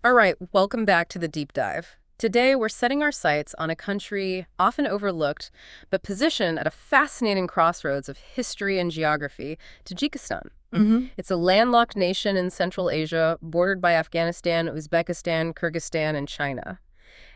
All right, welcome back to the deep dive. Today, we're setting our sights on a country often overlooked, but positioned at a fascinating crossroads of history and geography, Tajikistan. Hmm. It's a landlocked nation in Central Asia, bordered by Afghanistan, Uzbekistan, Kyrgyzstan, and China.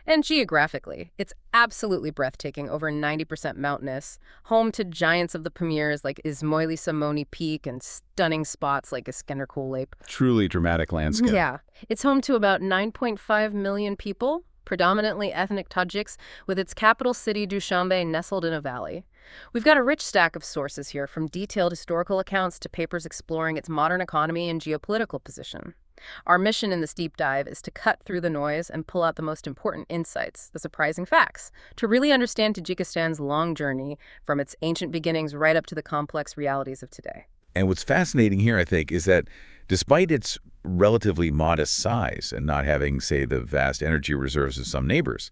And geographically, it's absolutely breathtaking, over 90% mountainous, home to giants of the Pamirs like Ismoili Samoni Peak and stunning spots like Iskender Lake. Truly dramatic landscape. Yeah, it's home to about 9.5 million people, predominantly ethnic Tajiks, with its capital city Dushanbe nestled in a valley. We've got a rich stack of sources here, from detailed historical accounts to papers exploring its modern economy and geopolitical position. Our mission in this deep dive is to cut through the noise and pull out the most important insights, the surprising facts, to really understand Tajikistan's long journey from its ancient beginnings right up to the complex realities of today. And what's fascinating here, I think, is that despite its relatively modest size and not having, say, the vast energy reserves of some neighbors,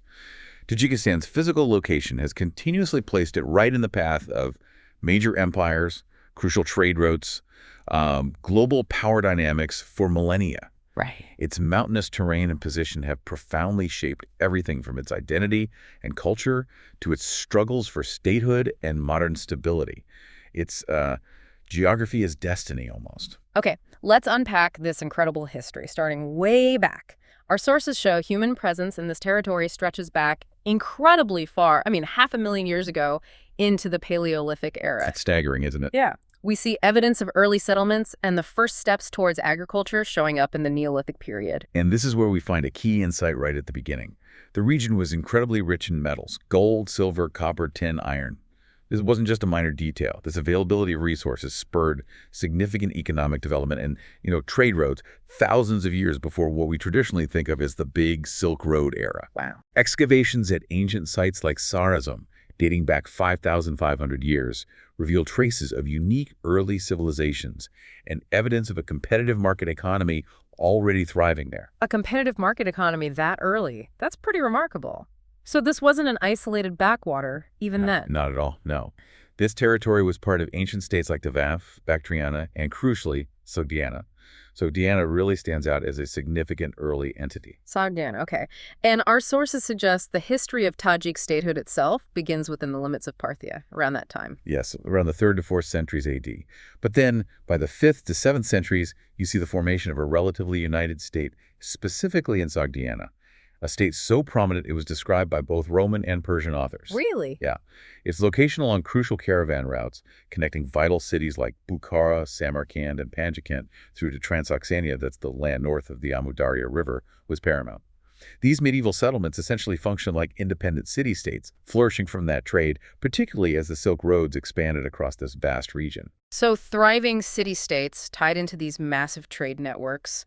Tajikistan's physical location has continuously placed it right in the path of major empires, crucial trade routes, global power dynamics for millennia. Right. Its mountainous terrain and position have profoundly shaped everything from its identity and culture to its struggles for statehood and modern stability. Its geography is destiny, almost. Okay, let's unpack this incredible history, starting way back. Our sources show human presence in this territory stretches back incredibly far, 500,000 years ago, into the Paleolithic era. That's staggering, isn't it? Yeah. We see evidence of early settlements and the first steps towards agriculture showing up in the Neolithic period. And this is where we find a key insight right at the beginning. The region was incredibly rich in metals: gold, silver, copper, tin, iron. This wasn't just a minor detail. This availability of resources spurred significant economic development and, trade roads thousands of years before what we traditionally think of as the Big Silk Road era. Wow. Excavations at ancient sites like Sarazm, dating back 5,500 years, reveal traces of unique early civilizations and evidence of a competitive market economy already thriving there. A competitive market economy that early. That's pretty remarkable. So this wasn't an isolated backwater, even then. Not at all, no. This territory was part of ancient states like Devaf, Bactriana, and crucially, Sogdiana. Sogdiana really stands out as a significant early entity. Sogdiana, okay. And our sources suggest the history of Tajik statehood itself begins within the limits of Parthia, around that time. Yes, around the 3rd to 4th centuries AD. But then, by the 5th to 7th centuries, you see the formation of a relatively united state, specifically in Sogdiana. A state so prominent it was described by both Roman and Persian authors. Really? Yeah. Its location along crucial caravan routes, connecting vital cities like Bukhara, Samarkand, and Panjikent through to Transoxania, that's the land north of the Amu Darya River, was paramount. These medieval settlements essentially functioned like independent city-states, flourishing from that trade, particularly as the Silk Roads expanded across this vast region. So thriving city-states tied into these massive trade networks.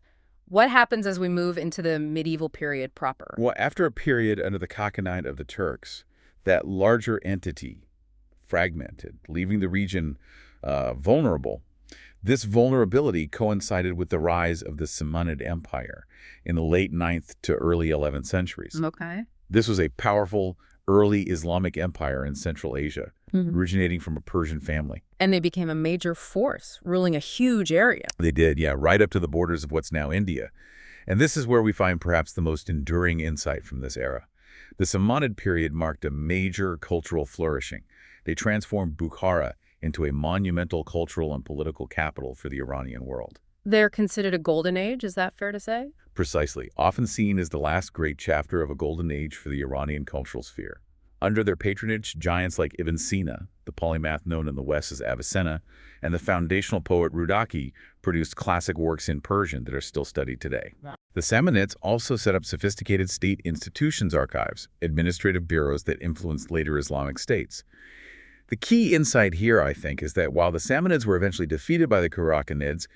What happens as we move into the medieval period proper? Well, after a period under the Khakhanate of the Turks, that larger entity fragmented, leaving the region vulnerable. This vulnerability coincided with the rise of the Samanid Empire in the late 9th to early 11th centuries. Okay. This was a powerful early Islamic empire in Central Asia, originating from a Persian family. And they became a major force, ruling a huge area. They did, yeah, right up to the borders of what's now India. And this is where we find perhaps the most enduring insight from this era. The Samanid period marked a major cultural flourishing. They transformed Bukhara into a monumental cultural and political capital for the Iranian world. They're considered a golden age, is that fair to say? Precisely, often seen as the last great chapter of a golden age for the Iranian cultural sphere. Under their patronage, giants like Ibn Sina, the polymath known in the West as Avicenna, and the foundational poet Rudaki produced classic works in Persian that are still studied today. Wow. The Samanids also set up sophisticated state institutions archives, administrative bureaus that influenced later Islamic states. The key insight here, I think, is that while the Samanids were eventually defeated by the Karakhanids,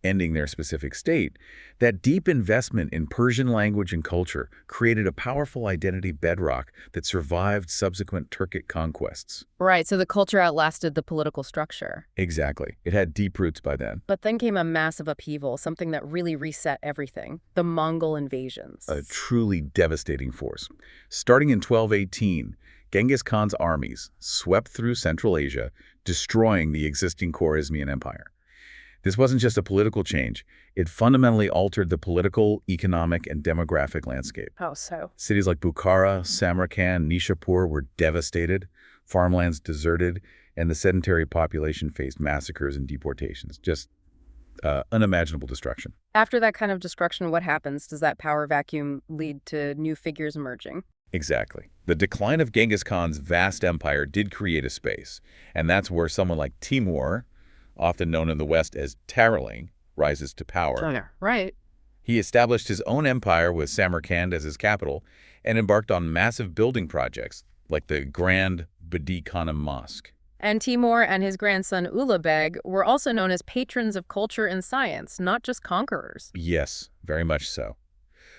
ending their specific state, that deep investment in Persian language and culture created a powerful identity bedrock that survived subsequent Turkic conquests. Right, so the culture outlasted the political structure. Exactly. It had deep roots by then. But then came a massive upheaval, something that really reset everything, the Mongol invasions. A truly devastating force. Starting in 1218, Genghis Khan's armies swept through Central Asia, destroying the existing Khwarezmian Empire. This wasn't just a political change. It fundamentally altered the political, economic, and demographic landscape. How so? Cities like Bukhara, Samarkand, Nishapur were devastated, farmlands deserted, and the sedentary population faced massacres and deportations. Just unimaginable destruction. After that kind of destruction, what happens? Does that power vacuum lead to new figures emerging? Exactly. The decline of Genghis Khan's vast empire did create a space, and that's where someone like Timur, often known in the West as Tamerlane, rises to power. Right. He established his own empire with Samarkand as his capital and embarked on massive building projects like the Grand Badi Khanum Mosque. And Timur and his grandson Ulugh were also known as patrons of culture and science, not just conquerors. Yes, very much so.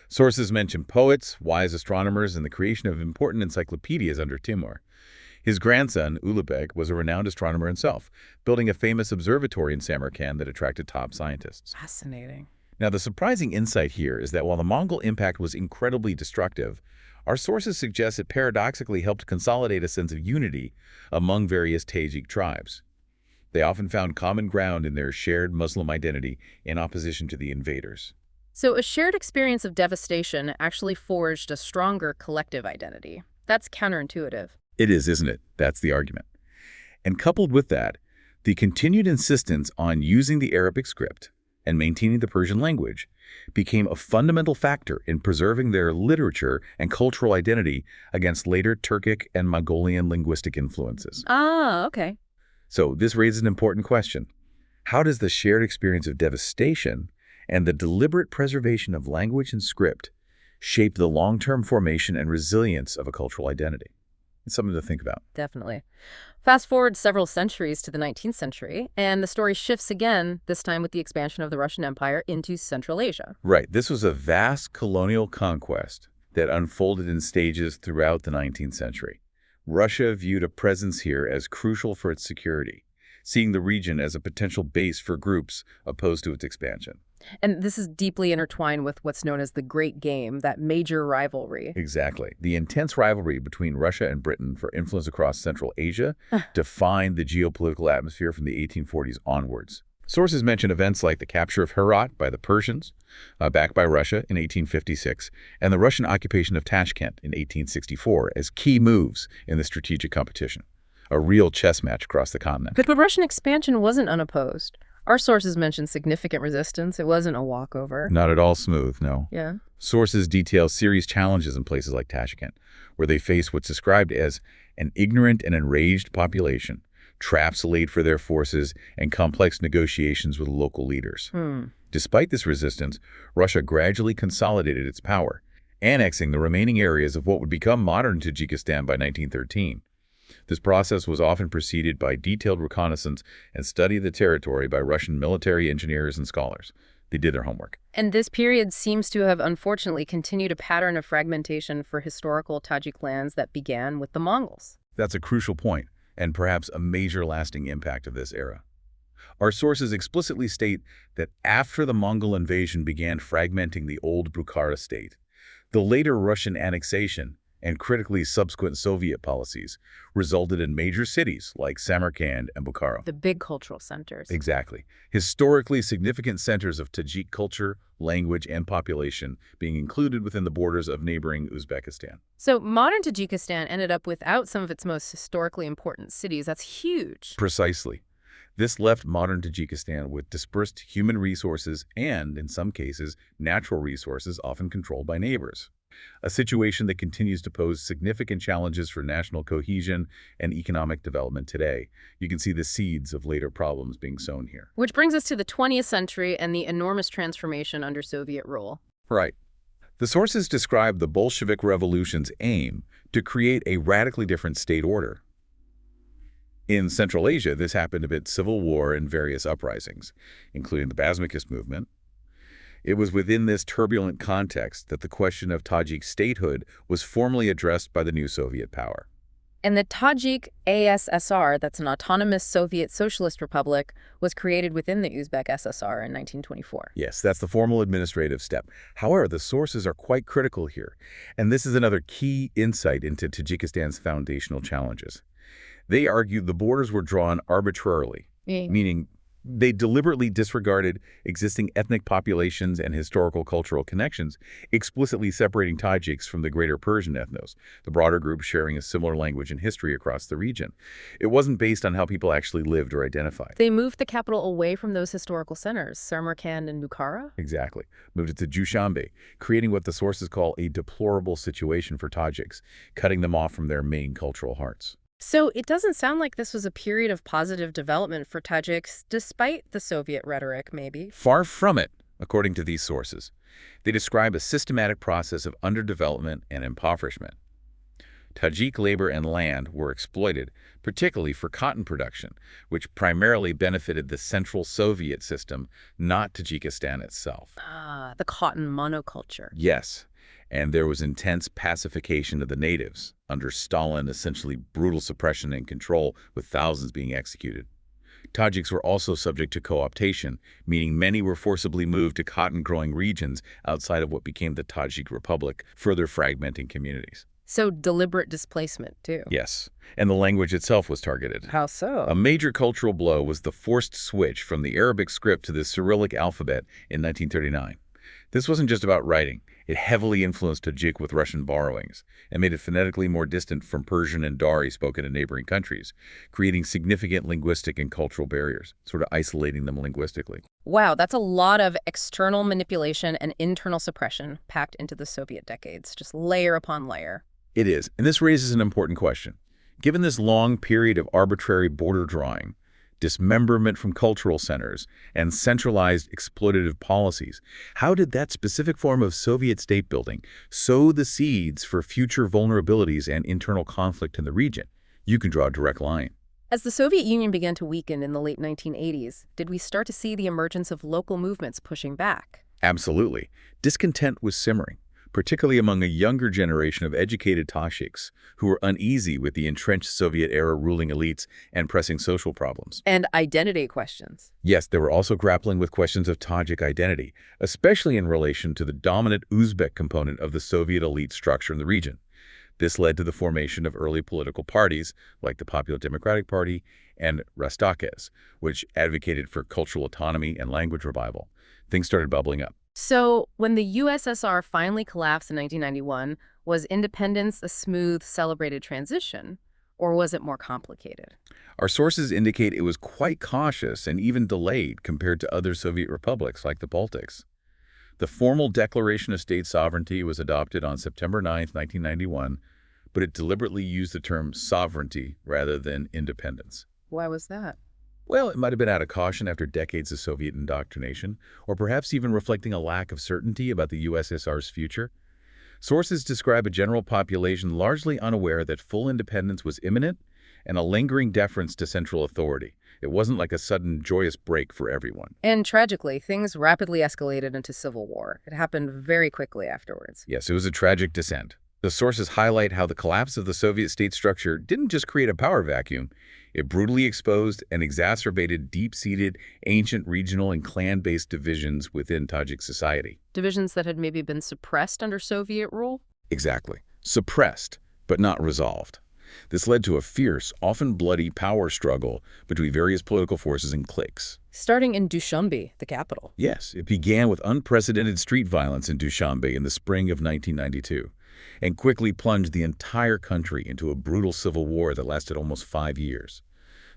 Sources mention poets, wise astronomers, and the creation of important encyclopedias under Timur. His grandson, Ulugh, was a renowned astronomer himself, building a famous observatory in Samarkand that attracted top scientists. Fascinating. Now, the surprising insight here is that while the Mongol impact was incredibly destructive, our sources suggest it paradoxically helped consolidate a sense of unity among various Tajik tribes. They often found common ground in their shared Muslim identity in opposition to the invaders. So a shared experience of devastation actually forged a stronger collective identity. That's counterintuitive. It is, isn't it? That's the argument. And coupled with that, the continued insistence on using the Arabic script and maintaining the Persian language became a fundamental factor in preserving their literature and cultural identity against later Turkic and Mongolian linguistic influences. Ah, okay. So this raises an important question. How does the shared experience of devastation and the deliberate preservation of language and script shape the long-term formation and resilience of a cultural identity? It's something to think about. Definitely. Fast forward several centuries to the 19th century, and the story shifts again, this time with the expansion of the Russian Empire into Central Asia. Right. This was a vast colonial conquest that unfolded in stages throughout the 19th century. Russia viewed a presence here as crucial for its security, seeing the region as a potential base for groups opposed to its expansion. And this is deeply intertwined with what's known as the Great Game, that major rivalry. Exactly. The intense rivalry between Russia and Britain for influence across Central Asia defined the geopolitical atmosphere from the 1840s onwards. Sources mention events like the capture of Herat by the Persians, backed by Russia in 1856, and the Russian occupation of Tashkent in 1864 as key moves in the strategic competition. A real chess match across the continent. But Russian expansion wasn't unopposed. Our sources mention significant resistance. It wasn't a walkover. Not at all smooth, no. Yeah. Sources detail serious challenges in places like Tashkent, where they face what's described as an ignorant and enraged population, traps laid for their forces, and complex negotiations with local leaders. Despite this resistance, Russia gradually consolidated its power, annexing the remaining areas of what would become modern Tajikistan by 1913. This process was often preceded by detailed reconnaissance and study of the territory by Russian military engineers and scholars. They did their homework. And this period seems to have unfortunately continued a pattern of fragmentation for historical Tajik lands that began with the Mongols. That's a crucial point, and perhaps a major lasting impact of this era. Our sources explicitly state that after the Mongol invasion began fragmenting the old Bukhara state, the later Russian annexation and critically subsequent Soviet policies resulted in major cities like Samarkand and Bukhara. The big cultural centers. Exactly. Historically significant centers of Tajik culture, language, and population being included within the borders of neighboring Uzbekistan. So modern Tajikistan ended up without some of its most historically important cities. That's huge. Precisely. This left modern Tajikistan with dispersed human resources and, in some cases, natural resources often controlled by neighbors. A situation that continues to pose significant challenges for national cohesion and economic development today. You can see the seeds of later problems being sown here. Which brings us to the 20th century and the enormous transformation under Soviet rule. Right. The sources describe the Bolshevik Revolution's aim to create a radically different state order. In Central Asia, this happened amid civil war and various uprisings, including the Basmakist movement. It was within this turbulent context that the question of Tajik statehood was formally addressed by the new Soviet power. And the Tajik ASSR, that's an autonomous Soviet Socialist Republic, was created within the Uzbek SSR in 1924. Yes, that's the formal administrative step. However, the sources are quite critical here, and this is another key insight into Tajikistan's foundational challenges. They argued the borders were drawn arbitrarily, meaning They deliberately disregarded existing ethnic populations and historical cultural connections, explicitly separating Tajiks from the greater Persian ethnos, the broader group sharing a similar language and history across the region. It wasn't based on how people actually lived or identified. They moved the capital away from those historical centers, Samarkand and Bukhara? Exactly. Moved it to Dushanbe, creating what the sources call a deplorable situation for Tajiks, cutting them off from their main cultural hearts. So it doesn't sound like this was a period of positive development for Tajiks, despite the Soviet rhetoric, maybe. Far from it, according to these sources. They describe a systematic process of underdevelopment and impoverishment. Tajik labor and land were exploited, particularly for cotton production, which primarily benefited the Central Soviet system, not Tajikistan itself. Ah, the cotton monoculture. Yes, and there was intense pacification of the natives, under Stalin essentially brutal suppression and control, with thousands being executed. Tajiks were also subject to co-optation, meaning many were forcibly moved to cotton-growing regions outside of what became the Tajik Republic, further fragmenting communities. So deliberate displacement, too. Yes, and the language itself was targeted. How so? A major cultural blow was the forced switch from the Arabic script to the Cyrillic alphabet in 1939. This wasn't just about writing. It heavily influenced Tajik with Russian borrowings and made it phonetically more distant from Persian and Dari spoken in neighboring countries, creating significant linguistic and cultural barriers, sort of isolating them linguistically. Wow, that's a lot of external manipulation and internal suppression packed into the Soviet decades, just layer upon layer. It is, and this raises an important question. Given this long period of arbitrary border drawing, dismemberment from cultural centers, and centralized exploitative policies, how did that specific form of Soviet state building sow the seeds for future vulnerabilities and internal conflict in the region? You can draw a direct line. As the Soviet Union began to weaken in the late 1980s, did we start to see the emergence of local movements pushing back? Absolutely. Discontent was simmering, particularly among a younger generation of educated Tajiks who were uneasy with the entrenched Soviet-era ruling elites and pressing social problems. And identity questions. Yes, they were also grappling with questions of Tajik identity, especially in relation to the dominant Uzbek component of the Soviet elite structure in the region. This led to the formation of early political parties like the Popular Democratic Party and Rastakez, which advocated for cultural autonomy and language revival. Things started bubbling up. So, when the USSR finally collapsed in 1991, was independence a smooth, celebrated transition, or was it more complicated? Our sources indicate it was quite cautious and even delayed compared to other Soviet republics like the Baltics. The formal Declaration of State Sovereignty was adopted on September 9, 1991, but it deliberately used the term sovereignty rather than independence. Why was that? Well, it might have been out of caution after decades of Soviet indoctrination, or perhaps even reflecting a lack of certainty about the USSR's future. Sources describe a general population largely unaware that full independence was imminent and a lingering deference to central authority. It wasn't like a sudden joyous break for everyone. And tragically, things rapidly escalated into civil war. It happened very quickly afterwards. Yes, it was a tragic descent. The sources highlight how the collapse of the Soviet state structure didn't just create a power vacuum. It brutally exposed and exacerbated deep-seated, ancient regional and clan-based divisions within Tajik society. Divisions that had maybe been suppressed under Soviet rule? Exactly. Suppressed, but not resolved. This led to a fierce, often bloody power struggle between various political forces and cliques. Starting in Dushanbe, the capital. Yes, it began with unprecedented street violence in Dushanbe in the spring of 1992. And quickly plunged the entire country into a brutal civil war that lasted almost 5 years.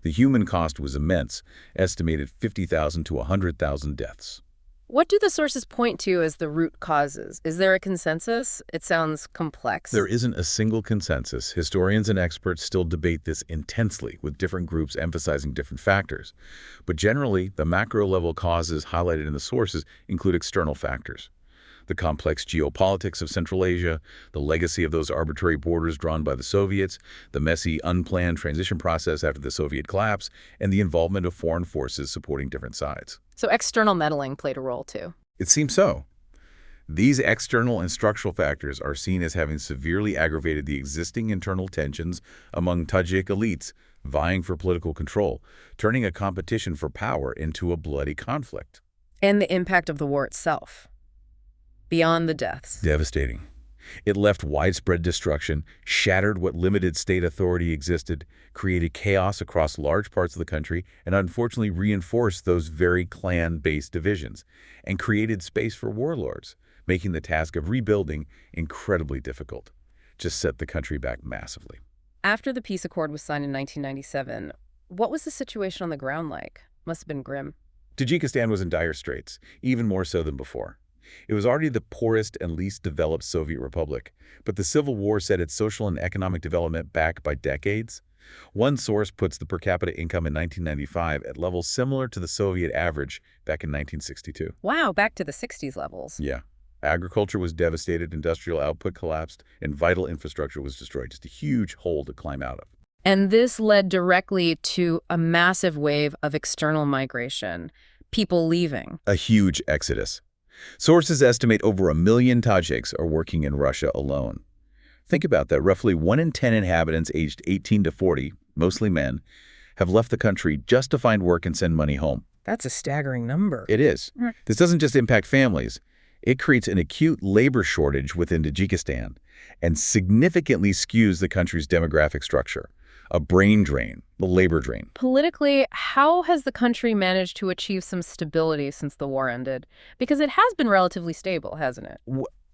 The human cost was immense, estimated 50,000 to 100,000 deaths. What do the sources point to as the root causes? Is there a consensus? It sounds complex. There isn't a single consensus. Historians and experts still debate this intensely, with different groups emphasizing different factors. But generally, the macro-level causes highlighted in the sources include external factors. The complex geopolitics of Central Asia, the legacy of those arbitrary borders drawn by the Soviets, the messy, unplanned transition process after the Soviet collapse, and the involvement of foreign forces supporting different sides. So external meddling played a role, too. It seems so. These external and structural factors are seen as having severely aggravated the existing internal tensions among Tajik elites vying for political control, turning a competition for power into a bloody conflict. And the impact of the war itself. Beyond the deaths. Devastating. It left widespread destruction, shattered what limited state authority existed, created chaos across large parts of the country, and unfortunately reinforced those very clan-based divisions, and created space for warlords, making the task of rebuilding incredibly difficult. Just set the country back massively. After the peace accord was signed in 1997, what was the situation on the ground like? Must have been grim. Tajikistan was in dire straits, even more so than before. It was already the poorest and least developed Soviet republic, but the Civil War set its social and economic development back by decades. One source puts the per capita income in 1995 at levels similar to the Soviet average back in 1962. Wow, back to the 60s levels. Yeah. Agriculture was devastated, industrial output collapsed, and vital infrastructure was destroyed. Just a huge hole to climb out of. And this led directly to a massive wave of external migration, people leaving. A huge exodus. Sources estimate over 1 million Tajiks are working in Russia alone. Think about that. Roughly 1 in 10 inhabitants aged 18 to 40, mostly men, have left the country just to find work and send money home. That's a staggering number. It is. This doesn't just impact families. It creates an acute labor shortage within Tajikistan and significantly skews the country's demographic structure. A brain drain, the labor drain. Politically, how has the country managed to achieve some stability since the war ended? Because it has been relatively stable, hasn't it?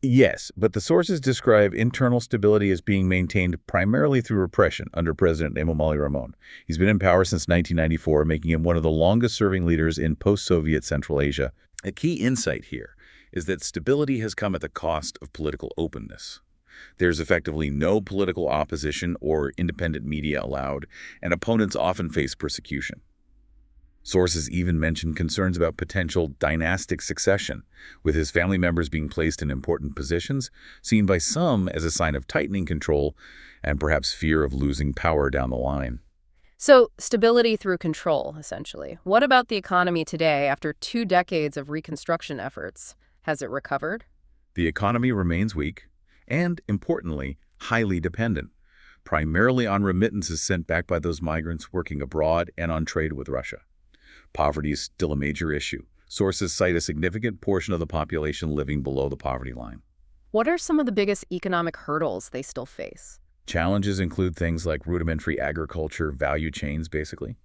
Yes, but the sources describe internal stability as being maintained primarily through repression under President Emomali Rahmon. He's been in power since 1994, making him one of the longest-serving leaders in post-Soviet Central Asia. A key insight here is that stability has come at the cost of political openness. There's effectively no political opposition or independent media allowed, and opponents often face persecution. Sources even mention concerns about potential dynastic succession, with his family members being placed in important positions, seen by some as a sign of tightening control and perhaps fear of losing power down the line. So, stability through control, essentially. What about the economy today after 2 decades of reconstruction efforts? Has it recovered? The economy remains weak and, importantly, highly dependent, primarily on remittances sent back by those migrants working abroad and on trade with Russia. Poverty is still a major issue. Sources cite a significant portion of the population living below the poverty line. What are some of the biggest economic hurdles they still face? Challenges include things like rudimentary agriculture, value chains, basically.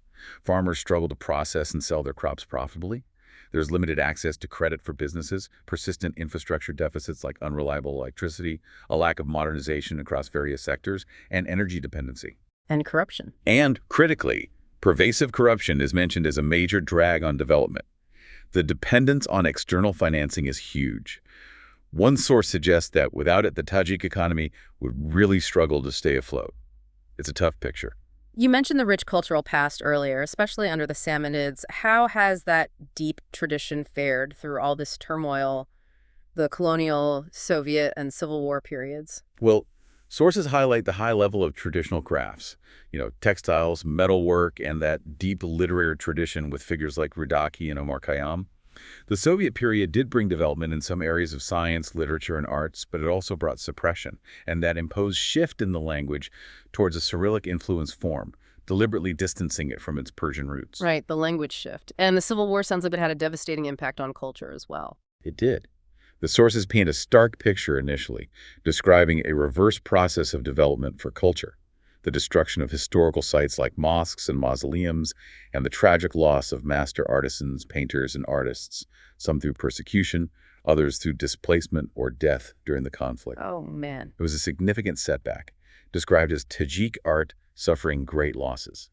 Farmers struggle to process and sell their crops profitably. There's limited access to credit for businesses, persistent infrastructure deficits like unreliable electricity, a lack of modernization across various sectors, and energy dependency. And corruption. And, critically, pervasive corruption is mentioned as a major drag on development. The dependence on external financing is huge. One source suggests that without it, the Tajik economy would really struggle to stay afloat. It's a tough picture. You mentioned the rich cultural past earlier, especially under the Samanids. How has that deep tradition fared through all this turmoil, the colonial, Soviet, and Civil War periods? Well, sources highlight the high level of traditional crafts, textiles, metalwork, and that deep literary tradition with figures like Rudaki and Omar Khayyam. The Soviet period did bring development in some areas of science, literature, and arts, but it also brought suppression, and that imposed shift in the language towards a Cyrillic-influenced form, deliberately distancing it from its Persian roots. Right, the language shift. And the Civil War sounds like it had a devastating impact on culture as well. It did. The sources paint a stark picture initially, describing a reverse process of development for culture. The destruction of historical sites like mosques and mausoleums, and the tragic loss of master artisans, painters, and artists, some through persecution, others through displacement or death during the conflict. Oh, man. It was a significant setback, described as Tajik art suffering great losses,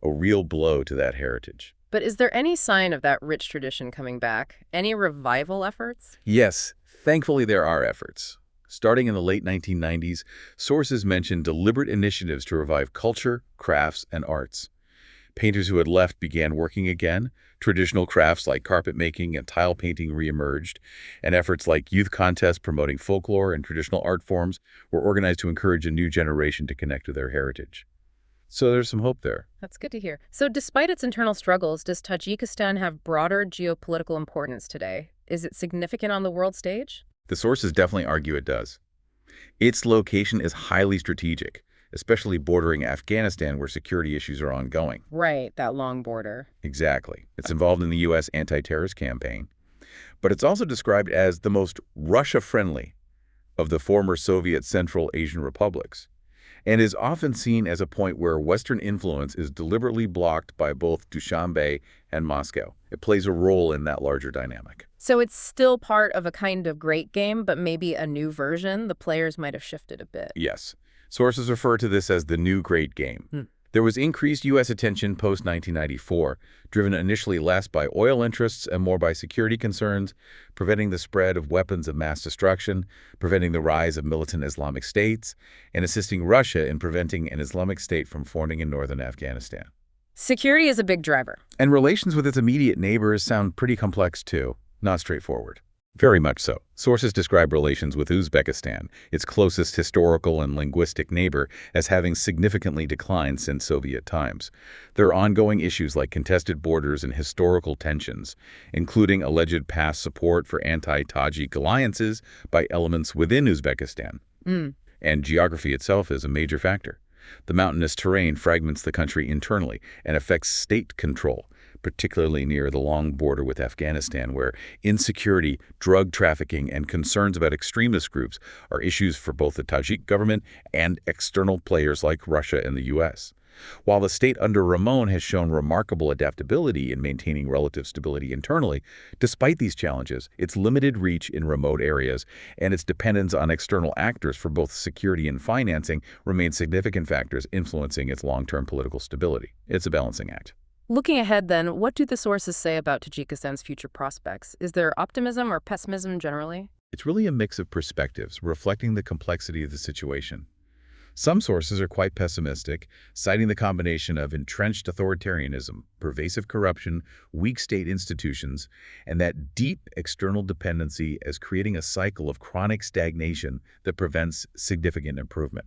a real blow to that heritage. But is there any sign of that rich tradition coming back? Any revival efforts? Yes, thankfully there are efforts. Starting in the late 1990s, sources mention deliberate initiatives to revive culture, crafts, and arts. Painters who had left began working again, traditional crafts like carpet making and tile painting reemerged, and efforts like youth contests promoting folklore and traditional art forms were organized to encourage a new generation to connect with their heritage. So there's some hope there. That's good to hear. So despite its internal struggles, does Tajikistan have broader geopolitical importance today? Is it significant on the world stage? The sources definitely argue it does. Its location is highly strategic, especially bordering Afghanistan where security issues are ongoing. Right, that long border. Exactly. It's involved in the U.S. anti-terrorist campaign. But it's also described as the most Russia-friendly of the former Soviet Central Asian republics, and is often seen as a point where Western influence is deliberately blocked by both Dushanbe and Moscow. It plays a role in that larger dynamic. So it's still part of a kind of great game, but maybe a new version. The players might have shifted a bit. Yes, sources refer to this as the new great game. There was increased U.S. attention post-1994, driven initially less by oil interests and more by security concerns, preventing the spread of weapons of mass destruction, preventing the rise of militant Islamic states, and assisting Russia in preventing an Islamic state from forming in northern Afghanistan. Security is a big driver. And relations with its immediate neighbors sound pretty complex too, not straightforward. Very much so. Sources describe relations with Uzbekistan, its closest historical and linguistic neighbor, as having significantly declined since Soviet times. There are ongoing issues like contested borders and historical tensions, including alleged past support for anti-Tajik alliances by elements within Uzbekistan. And geography itself is a major factor. The mountainous terrain fragments the country internally and affects state control, particularly near the long border with Afghanistan, where insecurity, drug trafficking, and concerns about extremist groups are issues for both the Tajik government and external players like Russia and the U.S. While the state under Ramon has shown remarkable adaptability in maintaining relative stability internally, despite these challenges, its limited reach in remote areas and its dependence on external actors for both security and financing remain significant factors influencing its long-term political stability. It's a balancing act. Looking ahead then, what do the sources say about Tajikistan's future prospects? Is there optimism or pessimism generally? It's really a mix of perspectives, reflecting the complexity of the situation. Some sources are quite pessimistic, citing the combination of entrenched authoritarianism, pervasive corruption, weak state institutions, and that deep external dependency as creating a cycle of chronic stagnation that prevents significant improvement.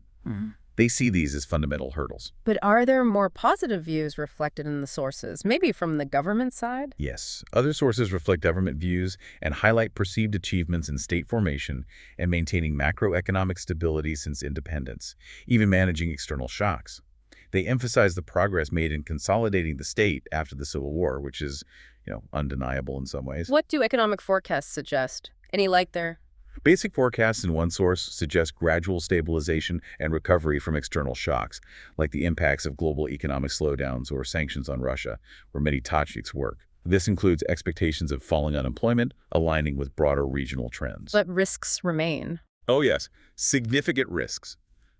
They see these as fundamental hurdles. But are there more positive views reflected in the sources, maybe from the government side? Yes, other sources reflect government views and highlight perceived achievements in state formation and maintaining macroeconomic stability since independence, even managing external shocks. They emphasize the progress made in consolidating the state after the Civil War, which is, undeniable in some ways. What do economic forecasts suggest? Any light there? Basic forecasts in one source suggest gradual stabilization and recovery from external shocks, like the impacts of global economic slowdowns or sanctions on Russia, where many Tajiks work. This includes expectations of falling unemployment, aligning with broader regional trends. But risks remain. Oh yes, significant risks.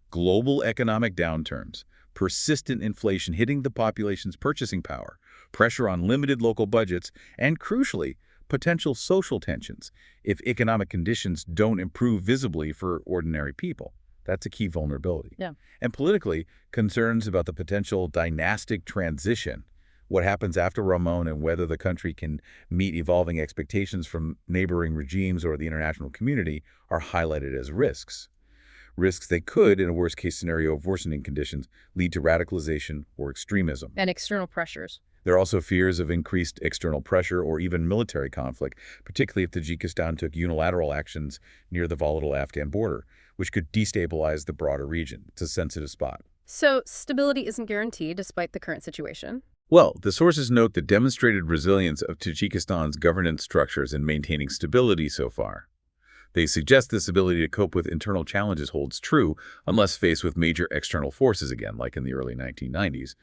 Global economic downturns, persistent inflation hitting the population's purchasing power, pressure on limited local budgets, and crucially, potential social tensions if economic conditions don't improve visibly for ordinary people. That's a key vulnerability. And politically, concerns about the potential dynastic transition, what happens after Ramon and whether the country can meet evolving expectations from neighboring regimes or the international community are highlighted as risks. Risks that could, in a worst-case scenario of worsening conditions, lead to radicalization or extremism. And external pressures. There are also fears of increased external pressure or even military conflict, particularly if Tajikistan took unilateral actions near the volatile Afghan border, which could destabilize the broader region. It's a sensitive spot. So stability isn't guaranteed despite the current situation? Well, the sources note the demonstrated resilience of Tajikistan's governance structures in maintaining stability so far. They suggest this ability to cope with internal challenges holds true unless faced with major external forces again, like in the early 1990s,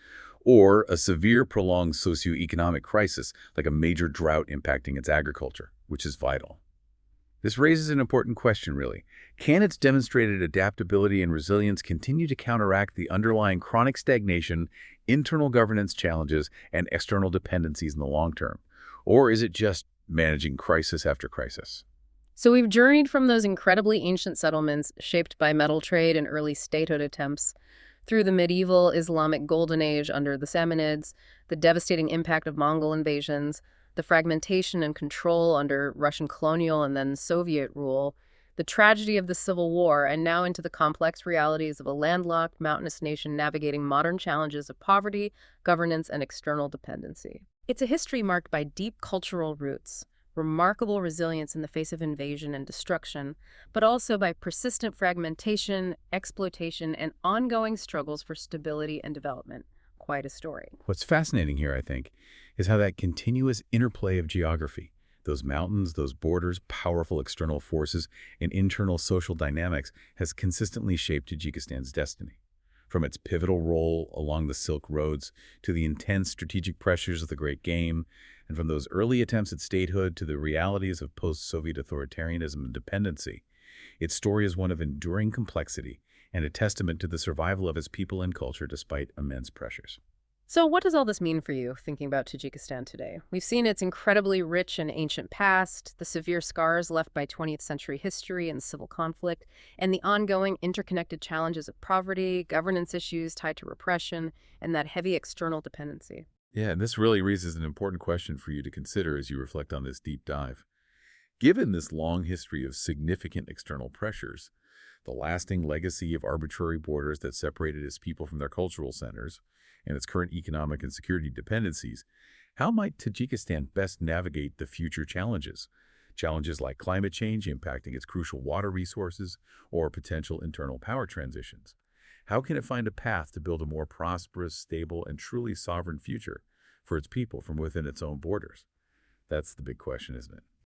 or a severe, prolonged socioeconomic crisis, like a major drought impacting its agriculture, which is vital. This raises an important question, really. Can its demonstrated adaptability and resilience continue to counteract the underlying chronic stagnation, internal governance challenges, and external dependencies in the long term? Or is it just managing crisis after crisis? So we've journeyed from those incredibly ancient settlements shaped by metal trade and early statehood attempts, through the medieval Islamic Golden Age under the Samanids, the devastating impact of Mongol invasions, the fragmentation and control under Russian colonial and then Soviet rule, the tragedy of the Civil War, and now into the complex realities of a landlocked, mountainous nation navigating modern challenges of poverty, governance, and external dependency. It's a history marked by deep cultural roots, remarkable resilience in the face of invasion and destruction, but also by persistent fragmentation, exploitation, and ongoing struggles for stability and development. Quite a story. What's fascinating here, I think, is how that continuous interplay of geography, Those mountains, those borders, powerful external forces, and internal social dynamics has consistently shaped Tajikistan's destiny. From its pivotal role along the Silk Roads to the intense strategic pressures of the Great Game, and from those early attempts at statehood to the realities of post-Soviet authoritarianism and dependency, its story is one of enduring complexity and a testament to the survival of its people and culture despite immense pressures. So, what does all this mean for you, thinking about Tajikistan today? We've seen its incredibly rich and ancient past, the severe scars left by 20th century history and civil conflict, and the ongoing interconnected challenges of poverty, governance issues tied to repression, and that heavy external dependency. Yeah, and this really raises an important question for you to consider as you reflect on this deep dive. Given this long history of significant external pressures, the lasting legacy of arbitrary borders that separated its people from their cultural centers, and its current economic and security dependencies, how might Tajikistan best navigate the future challenges? Challenges like climate change impacting its crucial water resources or potential internal power transitions. How can it find a path to build a more prosperous, stable, and truly sovereign future for its people from within its own borders? That's the big question, isn't it?